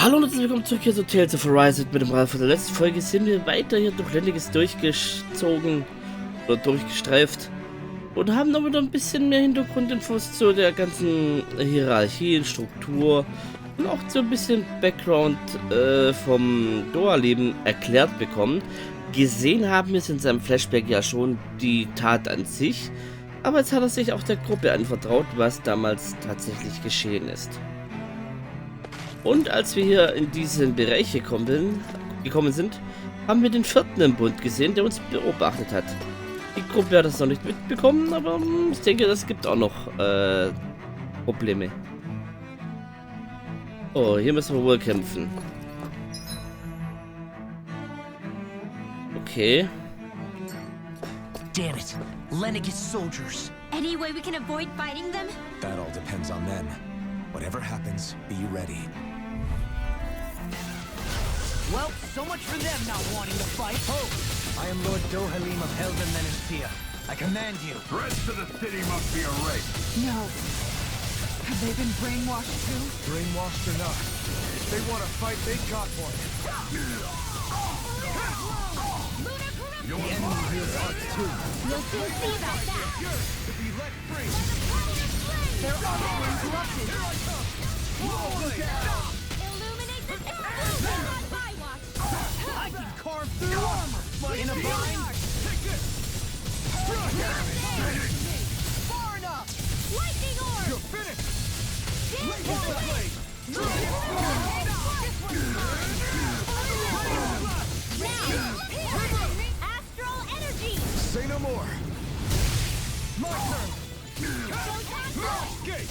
Hallo und herzlich willkommen zurück hier zu Tales of Berseria mit dem Ralf. Von der letzten Folge sind wir weiter hier durch Lenegis durchgezogen oder durchgestreift und haben noch wieder ein bisschen mehr Hintergrundinfos zu der ganzen Hierarchie, Struktur und auch so ein bisschen Background vom Doha-Leben erklärt bekommen. Gesehen haben wir es in seinem Flashback ja schon die Tat an sich, aber jetzt hat er sich auch der Gruppe anvertraut, was damals tatsächlich geschehen ist. Und als wir hier in diesen Bereich gekommen sind, haben wir den vierten im Bund gesehen, der uns beobachtet hat. Die Gruppe hat das noch nicht mitbekommen, aber ich denke, das gibt auch noch Probleme. Oh, hier müssen wir wohl kämpfen. Okay. Damn it! Lenegis soldiers! Any way we can avoid fighting them? That all depends on them. Whatever happens, be ready. Well, so much for them not wanting to fight. Oh, I am Lord Dohalim of Helden Menesia. I command you. The rest of the city must be erased. No. Have they been brainwashed too? Brainwashed or not, if they want to fight, they got one. The enemy wields art too. We'll soon see about that. To be let free. Their arms were interrupted. Illuminate the temple! On my watch! I can carve through armor in a bind. Far enough. Lightning orb! You're finished. Dance Hold the away! blade. Now! Astral energy! Say no more. My turn. Escape.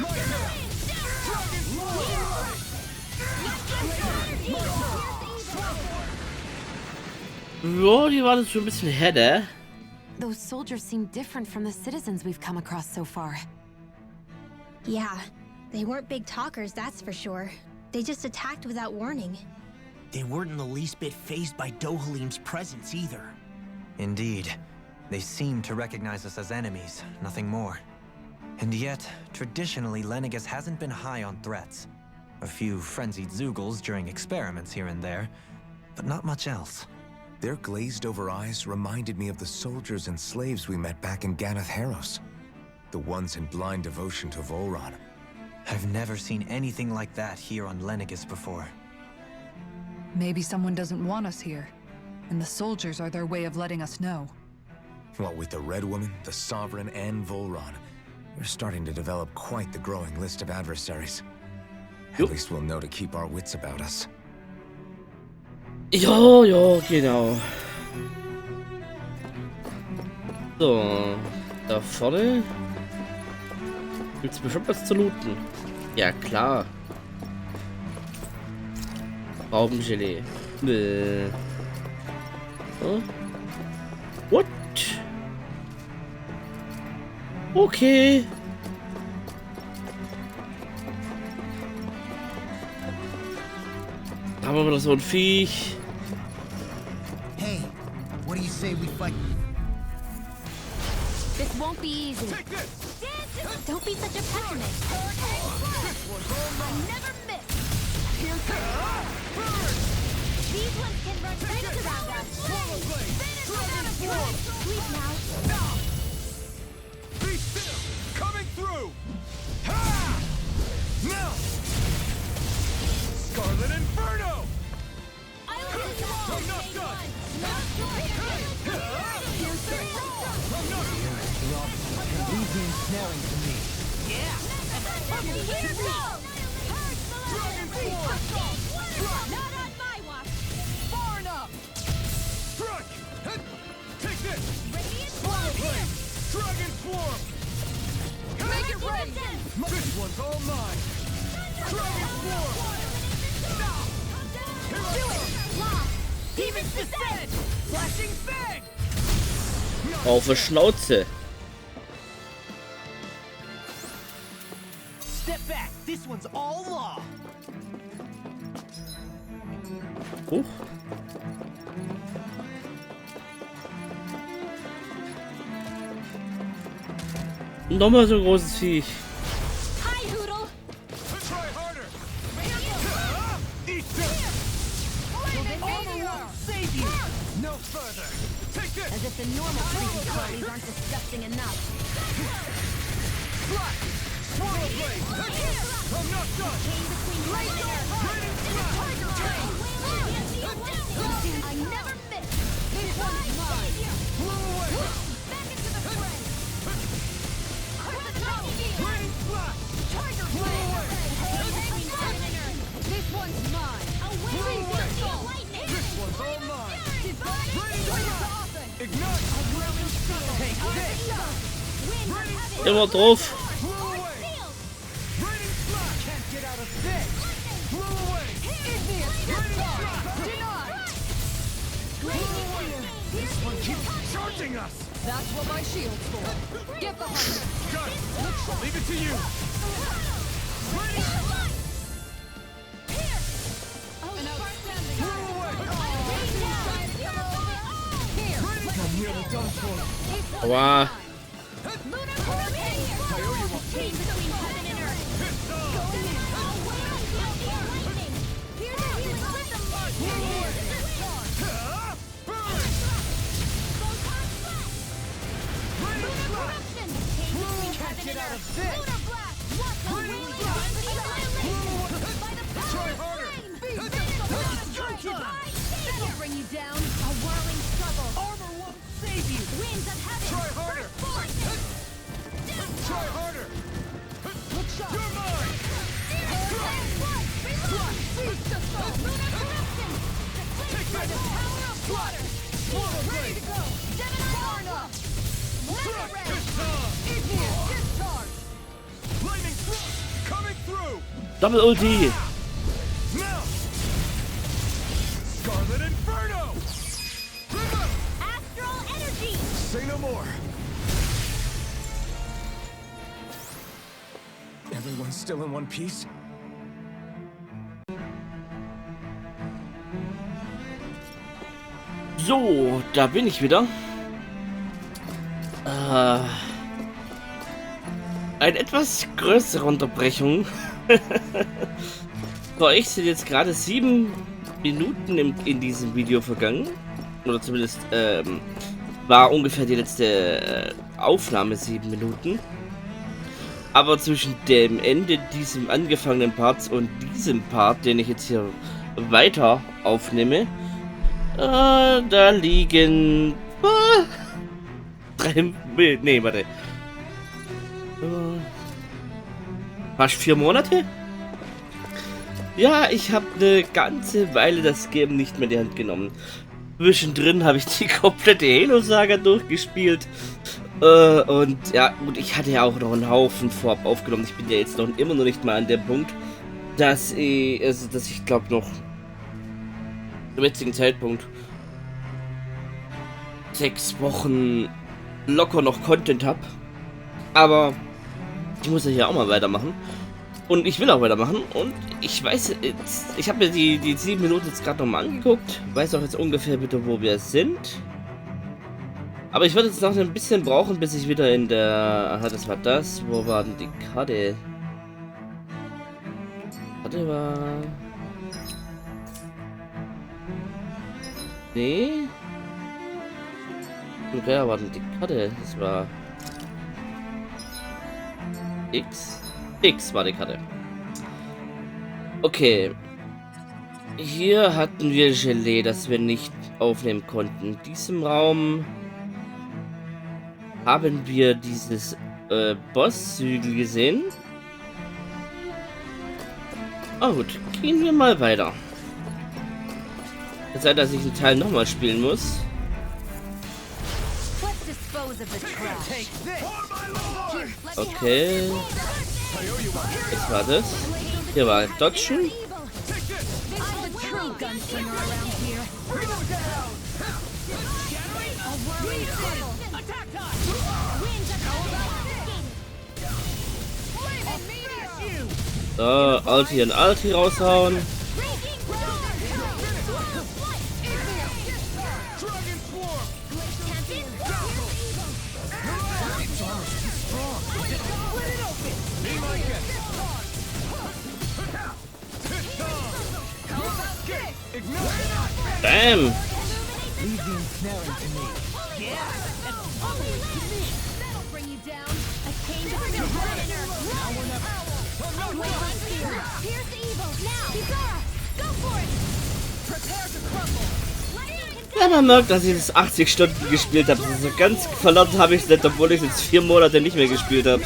My turn. Ja, die waren jetzt schon ein bisschen härter. Those soldiers seem different from the citizens we've come across so far. Yeah, they weren't big talkers, that's for sure. They just attacked without warning. They weren't in the least bit fazed by Dohalim's presence either. Indeed. They seem to recognize us as enemies, nothing more. And yet, traditionally, Lenegis hasn't been high on threats. A few frenzied Zeugles during experiments here and there, but not much else. Their glazed-over eyes reminded me of the soldiers and slaves we met back in Ganath Haros. The ones in blind devotion to Volron. I've never seen anything like that here on Lenegis before. Maybe someone doesn't want us here, and the soldiers are their way of letting us know. What with the Red Woman, the Sovereign, and Volron, we're starting to develop quite the growing list of adversaries. At least we'll know to keep our wits about us. Ja, ja, genau. So, da vorne gibt's bestimmt was zu looten. Ja, klar. Baumgelee. Nee. Oh. What? Okay. Da haben wir wieder so ein Viech. Hey, what do you say we fight? This won't be easy. Take this. Don't be such a pessimist. I never miss. These ones can run right around us. Finish them out of one. Sleep now. Be still. Coming through. Ha! Now. Scarlet Inferno. I'm not done. Leave the ensnaring to me. Not on my watch. Far enough. Strike. Take this. Radiant Fire blade. Dragon swarm. Make it rain. This one's all mine. Dragon swarm. Do it. Lock. Demons descend. Flashing fang. Auf die Schnauze. Step back. This one's all law. Huch. Nochmal so ein großes Viech. Hi, Hoodle. Try harder. Eat Will this armor won't save you! No further! Take this. As if the normal creepy qualities aren't disgusting enough. Swallow blade. I'm not done. I never miss. This one's mine. Blow away. Back into the fray. Raining flash. Tiger blade. This one's mine. Blow away. This one's all mine. Ignite. Take this. Immer drauf. Blow away. Raining flash. Can't get out of this! Blow away. This one keeps charging us. That's what my shield's for. Get behind it. Got it. I'll leave it to you. An outstanding. Blow away. I'm nearly done for. Aua. Get out of this! Try harder. That'll bring you down. A whirling struggle. Armor won't save you! Winds of heaven. Try harder. Try harder. Good shot! You're mine. Take that. Swallow blade. Lightning thrust coming through. Double Ulti. Now. Scarlet Inferno. Astral energy. Say no more. Everyone's still in one piece. So, da bin ich wieder. Eine etwas größere Unterbrechung. Für euch sind jetzt gerade 7 Minuten in diesem Video vergangen. Oder zumindest war ungefähr die letzte Aufnahme 7 Minuten. Aber zwischen dem Ende diesem angefangenen Parts und diesem Part, den ich jetzt hier weiter aufnehme, da liegen 3, fast 4 Monate? Ja, ich habe eine ganze Weile das Game nicht mehr in die Hand genommen. Zwischendrin habe ich die komplette Halo-Saga durchgespielt. Und ja, gut, ich hatte ja auch noch einen Haufen vorab aufgenommen. Ich bin ja jetzt noch immer noch nicht mal an dem Punkt, dass ich glaube noch zum jetzigen Zeitpunkt 6 Wochen locker noch Content habe. Aber ich muss ja hier auch mal weitermachen. Und ich will auch weitermachen. Und ich weiß jetzt, ich habe mir die 7 Minuten jetzt gerade nochmal angeguckt. Weiß auch jetzt ungefähr bitte, wo wir sind. Aber ich werde jetzt noch ein bisschen brauchen, bis ich wieder in der... Aha, das war das. Wo war denn die Karte? Karte war... Nee. Okay, war denn die Karte? Das war... X? X war die Karte. Okay. Hier hatten wir Gelee, das wir nicht aufnehmen konnten. In diesem Raum haben wir dieses Boss-Hügel gesehen. Oh gut, gehen wir mal weiter. Es sei, dass ich einen Teil nochmal spielen muss. Let's dispose of the trash. Okay. Was war das? Hier war ein Dodgen. I'm the true gunslinger around here. A whirling struggle. Attack time! Winds of heaven. So, Ulti und Ulti raushauen. Bam! Leave the ensnaring to me. That'll bring you down. A change of predator. Here's the evil. Now, Bizarra, go for it. Prepare to crumble. Ja, man merkt, dass ich das 80 Stunden gespielt habe. So ganz verloren habe ich es nicht, obwohl ich es jetzt 4 Monate nicht mehr gespielt habe.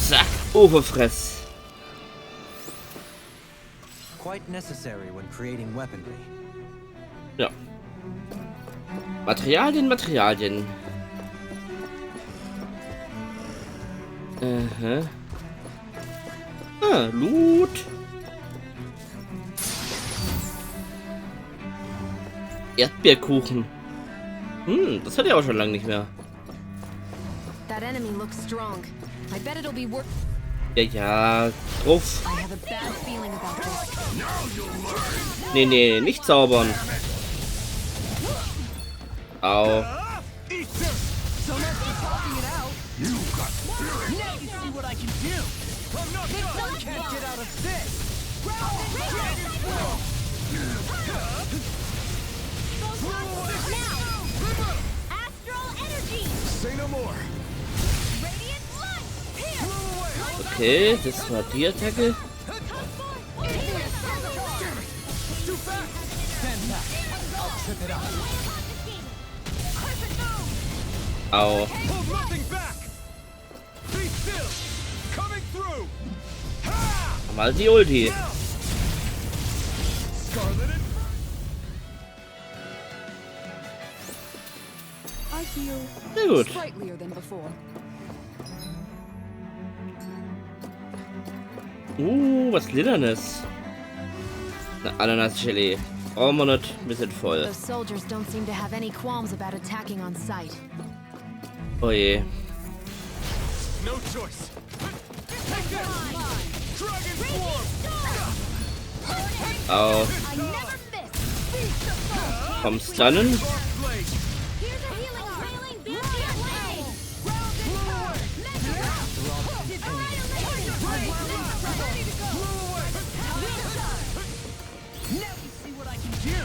Zack, Oberfress. Quite necessary when creating weaponry. Ja. Materialien, Materialien. Aha. Ah, Loot. Erdbeerkuchen. Das hatte ich auch schon lange nicht mehr. That enemy looks strong. I bet it'll be worth. Ja, drauf. I have a bad feeling about this. Nee, nicht zaubern. Au. Eat this. So much for talking it out. You got feeling. Now you see what I can do. I'm not done. Can't get out of this. Astral energy. Say no more. Radiant blood. Here. Okay, das war die Attacke. Too fast. Stand back. I'll trip it up. Au. Hold nothing back. Be still. Coming through. Ha! Mal die Ulti. Scarlet and I feel Sehr gut. sprightlier than before. Was Liedernes. Eine Ananas-Gelee. Brauchen wir nicht. Wir sind voll. Those soldiers don't seem to have any qualms about attacking on sight. Oh je. no choice. Take this. Dragon form. Au. I never miss. Feast the foe. Vom Stunnen. Dark blade. Here's a healing railing Bandai blade. Now you see what I can do.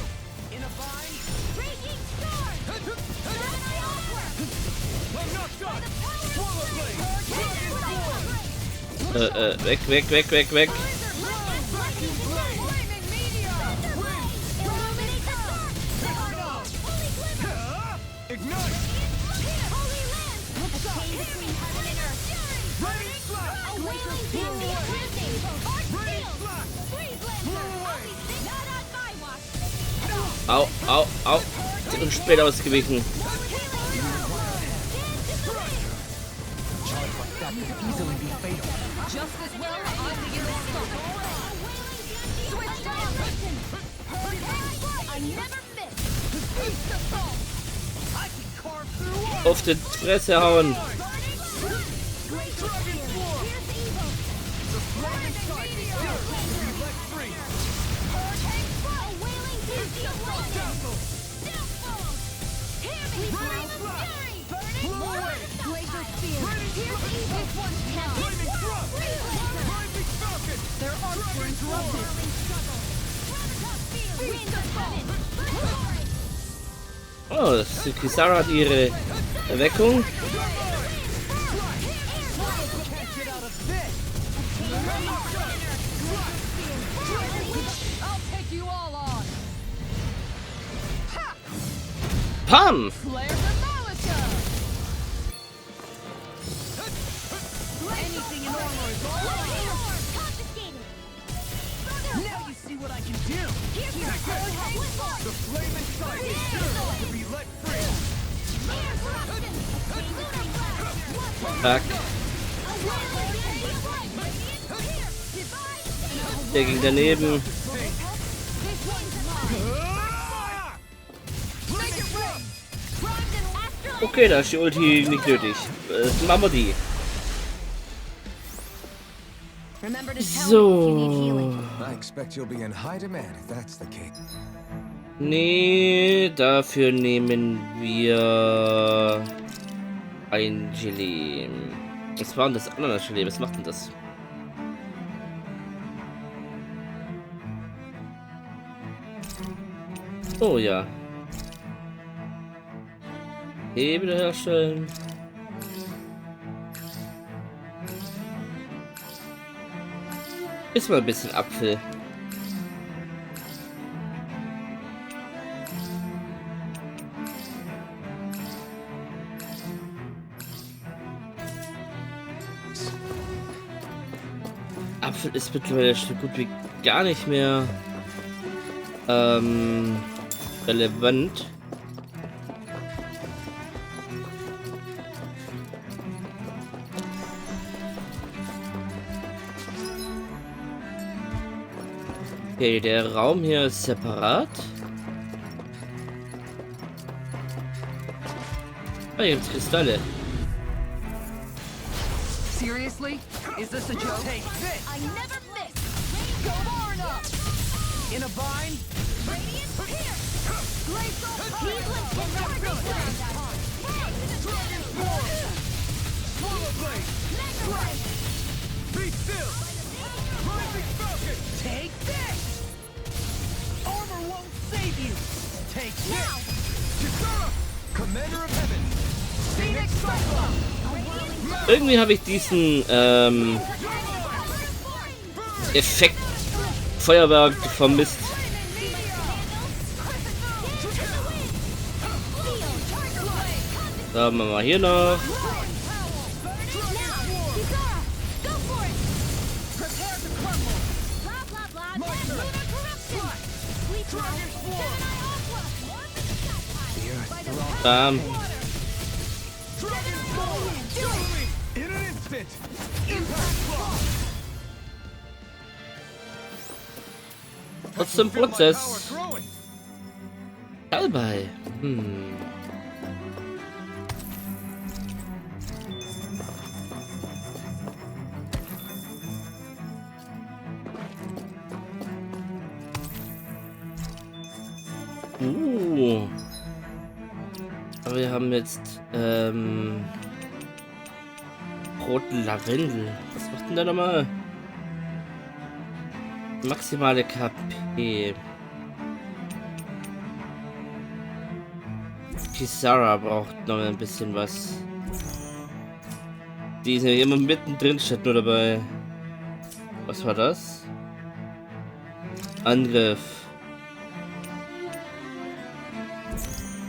In a bind. Raging sword. I'm not done. Swallow blade. Weg. Ignite. Au. Und später ausgewichen. That could easily be fatal. Just as well, I begin to stop. Switch direction. I never miss. Feast the foe. I can carve through Auf die Fresse hauen. Great dragon form. Here's the evil. The flame inside me stirs to be let free. A wailing beast of lightning. Downfall. Hear me. Flame of fury. Burning water. Glacier spear. Here's evil. This one's hell. Flaming thrust. Blinding falcon. Their arcs were interrupted. Feast the foe. Oh, Kisara hat ihre Erweckung. Can't get out of this. I'll take you all on. Pam! Flare the Malika. Anything in armor is all mine. Confiscated. Now you see what I can do. Here's your The flame inside me stirs to be let free. Zack. Der ging daneben. Okay, da ist die Ulti nicht nötig. Machen wir die. Remember to tell me if you need So. healing. I expect you'll be in high demand if that's the case. Nee, dafür nehmen wir ein Gelee. Was war denn das Ananas-Gelee? Was macht denn das? Oh ja. Hebe wiederherstellen. Ist mal ein bisschen Apfel. Apfel ist mittlerweile so gut wie gar nicht mehr relevant. Okay, der Raum hier ist separat. Ah, hier gibt's Kristalle. Seriously? Is this a joke? Take this! I never miss. Go on up! In a bind? Radiant pierce. Glacial heathen Dragon form! Swallow blade! Legendary. Be still! Rising falcon! Take this! Armor won't save you! Take Now. this! Kisara! Commander of heaven! Phoenix Cyclone! Irgendwie habe ich diesen Effekt Feuerwerk vermisst. Da haben wir mal hier noch. Bam. In an instant! Impact block! Trotzdem Prozess. Dabei. Aber wir haben jetzt roten Lavendel. Was macht denn da nochmal? Maximale KP. Kisara braucht noch ein bisschen was. Die ist ja immer mittendrin, statt nur dabei. Was war das? Angriff.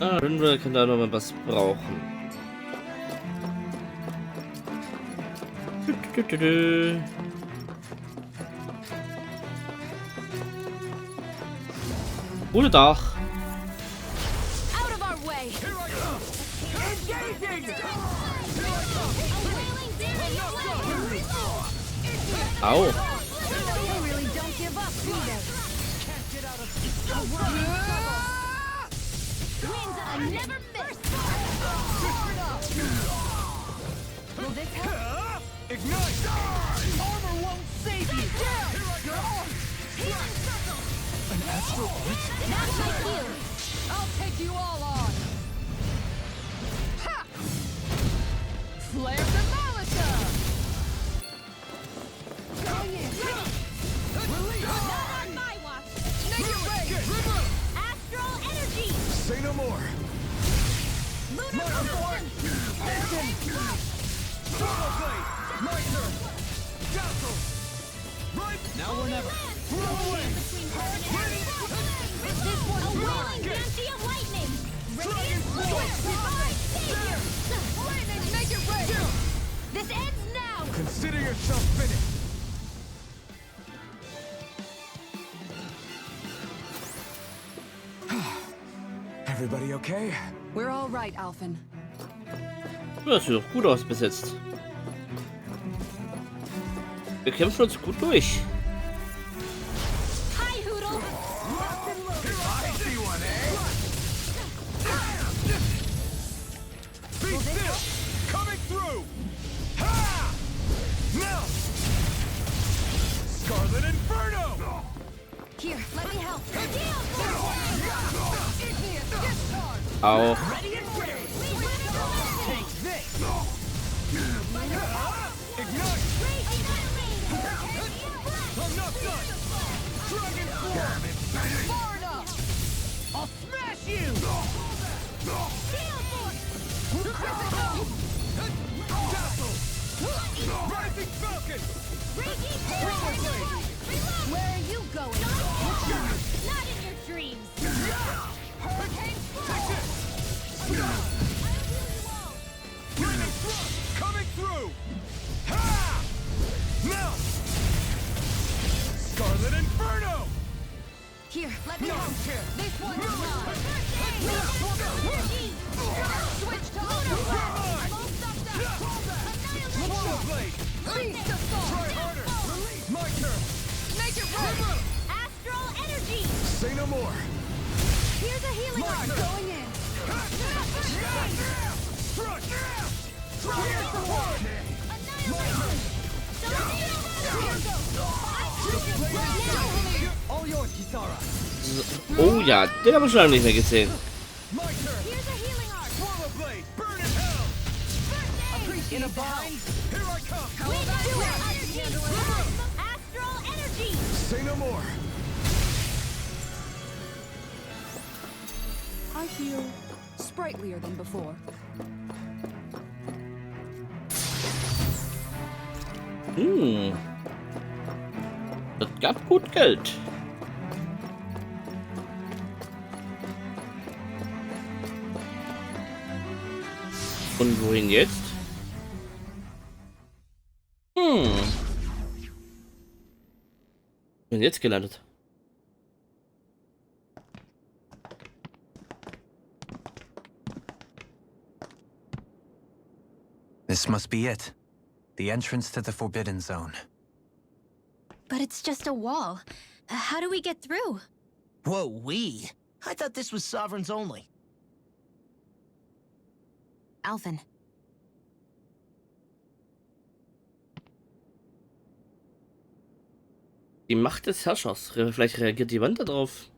Ah, Rinwell kann da noch mal was brauchen. Gute Tag. Out of our way. Engaging! Au. They really don't give up, do they? Can't get out of Wins I never miss. Will this help? Ignite! Armor won't save you! Your arm! Healing circle. An astral blitz? That's my cue. I'll take you all on. Ha! Flare Demolitor! Release! Not on my watch. Naked Ray! Astral energy. Say no more! Lunar corruption. Swallow blade! My turn! Dazzle! Right! Now or never! Blow away! This one's a whirling fancy of lightning. Radiant force. Divine savior. Lightning, Naked Ray! This ends now. Consider yourself finished! Everybody okay? We're all right, Alphen. Das sieht doch gut aus bis jetzt. Wir kämpfen uns gut durch. Hi, Hoodle. I see one, eh? Be still! Coming through! Ha! Now! Scarlet Inferno! Here, let me help. Deal. Auch. Ready and ready. Take this. Ignite. I'm not done. Dragon form. Far enough. I'll smash you. Castle. Rising Falcon. Where are you going? Not in your dreams. Hurricane Take this. Lightning thrust coming through. Ha! Now. Scarlet Inferno. Here, let me No help. chance. This one's mine. Switch to auto blast. Come on. I'm all stopped up. Mono Blade. Beast assault. Try harder. My turn. Make it right. Astral energy. Say no more. Here's a healing My arc turn. going in. Crush. Fire for one. Annihilation. All yours, Kisara. Oh ja, den haben wir schon lange nicht mehr gesehen. My turn. Here's a healing arc. Swallow Blade. Burn in hell. In a bind. Here I come. Astral energy. Say no more. I feel sprightlier than before. Das gab gut Geld. Und wohin jetzt? Bin jetzt gelandet. This must be it. The entrance to the Forbidden Zone. But it's just a wall. How do we get through? Whoa, we? I thought this was Sovereigns only. Alphen. Die Macht des Herrschers. Vielleicht reagiert die Wand darauf.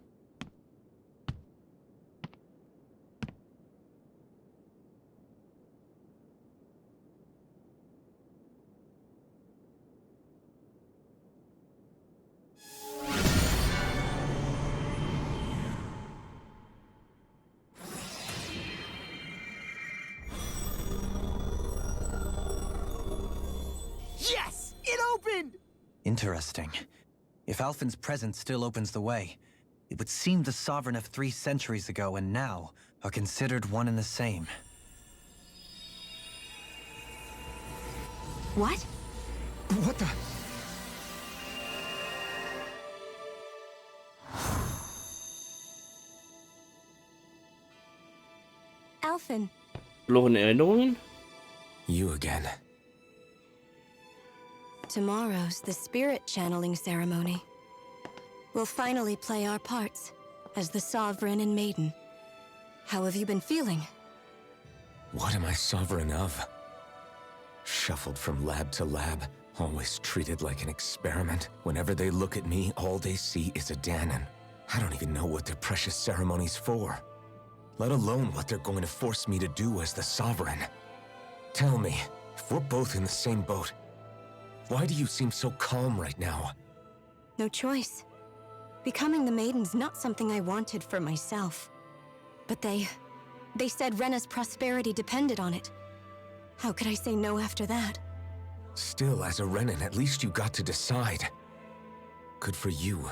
Yes! It opened! Interesting. If Alphen's presence still opens the way, it would seem the Sovereign of 3 centuries ago and now are considered one and the same. What? What the? Alphen. Verlorene Erinnerungen? You again. Tomorrow's the spirit channeling ceremony. We'll finally play our parts as the Sovereign and Maiden. How have you been feeling? What am I sovereign of? Shuffled from lab to lab, always treated like an experiment. Whenever they look at me, all they see is a Dahnan. I don't even know what their precious ceremony's for. Let alone what they're going to force me to do as the Sovereign. Tell me, if we're both in the same boat, why do you seem so calm right now? No choice. Becoming the Maiden's not something I wanted for myself. But they said Rena's prosperity depended on it. How could I say no after that? Still, as a Renan, at least you got to decide. Good for you.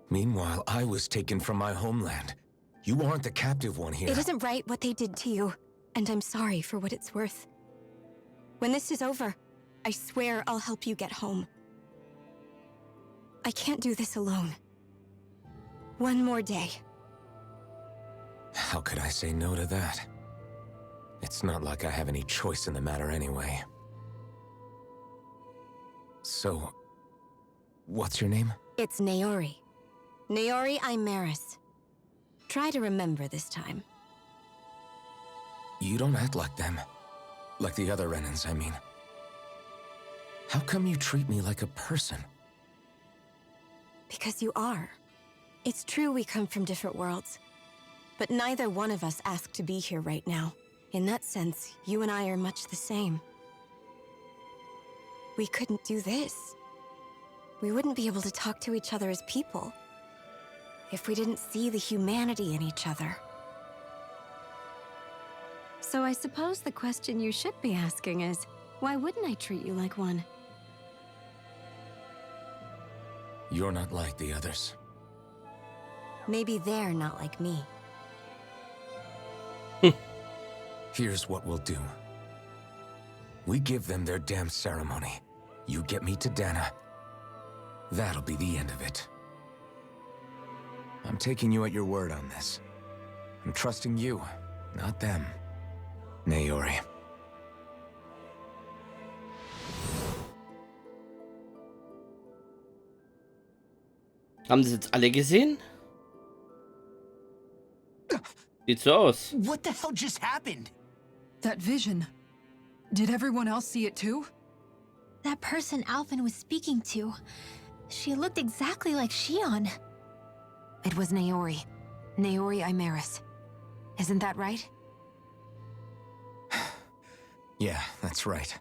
Meanwhile, I was taken from my homeland. You aren't the captive one here. It isn't right what they did to you, and I'm sorry for what it's worth. When this is over, I swear I'll help you get home. I can't do this alone. One more day. How could I say no to that? It's not like I have any choice in the matter anyway. So, what's your name? It's Naori. Naori Imaris. Try to remember this time. You don't act like them. Like the other Renans, I mean. How come you treat me like a person? Because you are. It's true we come from different worlds. But neither one of us asked to be here right now. In that sense, you and I are much the same. We couldn't do this. We wouldn't be able to talk to each other as people if we didn't see the humanity in each other. So I suppose the question you should be asking is, why wouldn't I treat you like one? You're not like the others. Maybe they're not like me. Here's what we'll do. We give them their damn ceremony. You get me to Dahna. That'll be the end of it. I'm taking you at your word on this. I'm trusting you, not them. Naori. Haben das jetzt alle gesehen? Sieht so aus. What the hell just happened? That vision. Did everyone else see it too? That person Alphen was speaking to, she looked exactly like Shion. It was Naori. Naori Imaris. Isn't that right? Yeah, that's right.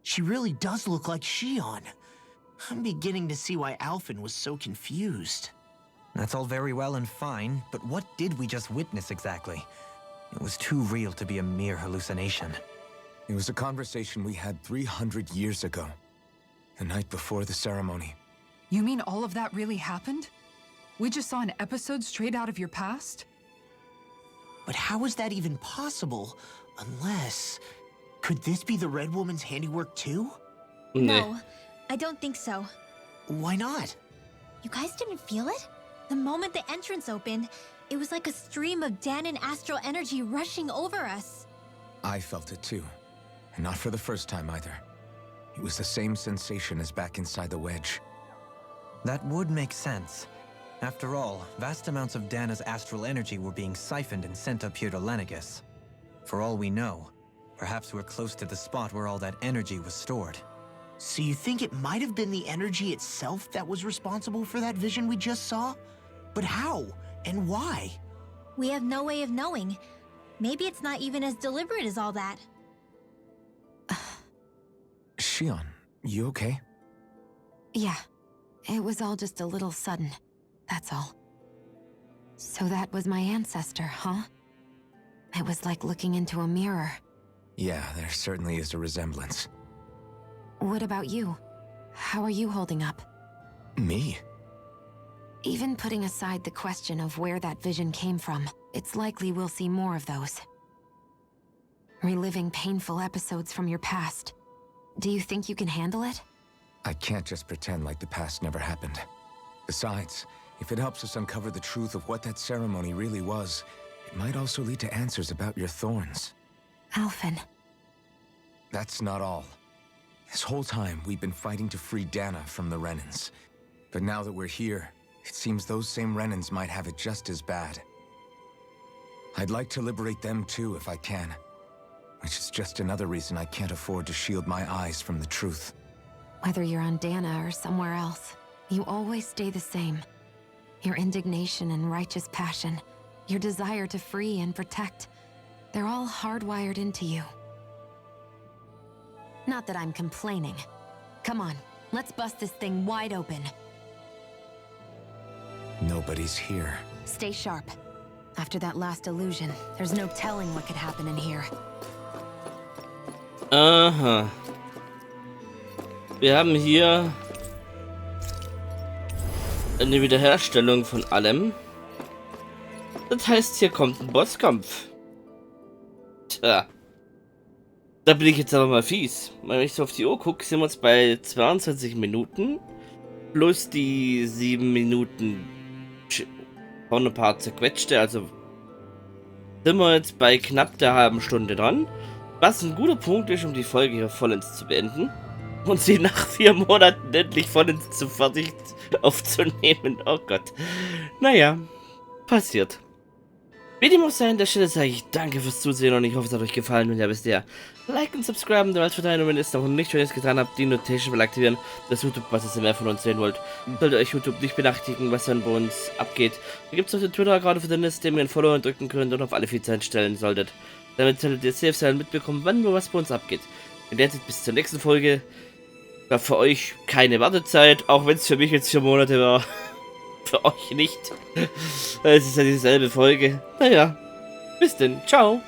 She really does look like Shion. I'm beginning to see why Alphen was so confused. That's all very well and fine, but what did we just witness exactly? It was too real to be a mere hallucination. It was a conversation we had 300 years ago. The night before the ceremony. You mean all of that really happened? We just saw an episode straight out of your past? But how is that even possible? Unless... Could this be the Red Woman's handiwork too? No, I don't think so. Why not? You guys didn't feel it? The moment the entrance opened, it was like a stream of Dahnan astral energy rushing over us. I felt it too. And not for the first time either. It was the same sensation as back inside the wedge. That would make sense. After all, vast amounts of Dahna's astral energy were being siphoned and sent up here to Lenegis. For all we know, perhaps we're close to the spot where all that energy was stored. So you think it might have been the energy itself that was responsible for that vision we just saw? But how? And why? We have no way of knowing. Maybe it's not even as deliberate as all that. Shion, you okay? Yeah. It was all just a little sudden. That's all. So that was my ancestor, huh? It was like looking into a mirror. Yeah, there certainly is a resemblance. What about you? How are you holding up? Me? Even putting aside the question of where that vision came from, it's likely we'll see more of those. Reliving painful episodes from your past. Do you think you can handle it? I can't just pretend like the past never happened. Besides, if it helps us uncover the truth of what that ceremony really was, it might also lead to answers about your thorns. Alphen. That's not all. This whole time, we've been fighting to free Dahna from the Renans. But now that we're here, it seems those same Renans might have it just as bad. I'd like to liberate them too if I can. Which is just another reason I can't afford to shield my eyes from the truth. Whether you're on Dahna or somewhere else, you always stay the same. Your indignation and righteous passion, your desire to free and protect, they're all hardwired into you. Not that I'm complaining. Come on, let's bust this thing wide open. Nobody's here. Stay sharp. After that last illusion, there's no telling what could happen in here. Aha. Wir haben hier eine Wiederherstellung von allem. Das heißt, hier kommt ein Bosskampf. Tja. Da bin ich jetzt aber mal fies. Wenn ich so auf die Uhr gucke, sind wir jetzt bei 22 Minuten. Plus die 7 Minuten von ein paar zerquetschte. Also sind wir jetzt bei knapp der halben Stunde dran. Was ein guter Punkt ist, um die Folge hier vollends zu beenden. Und sie nach 4 Monaten endlich vollends zu fertig aufzunehmen. Oh Gott. Naja, passiert. Wie dem auch sei, an der Stelle sage ich danke fürs Zusehen und ich hoffe, es hat euch gefallen. Und ja, wisst ihr, like und subscriben, der Welt von Dahna, wenn ihr es noch nicht schon jetzt getan habt, die Notification aktivieren, dass YouTube, was ihr mehr von uns sehen wollt. Solltet euch YouTube nicht benachrichtigen, was dann bei uns abgeht. Da gibt es noch den Twitter-Account für den List, den ihr einen Follower drücken könnt und auf alle Feeds einstellen solltet. Damit solltet ihr safe sein mitbekommen, wann nur was bei uns abgeht. Und jetzt bis zur nächsten Folge. War für euch keine Wartezeit, auch wenn es für mich jetzt 4 Monate war. Für euch nicht. Es ist ja dieselbe Folge. Naja, bis denn. Ciao.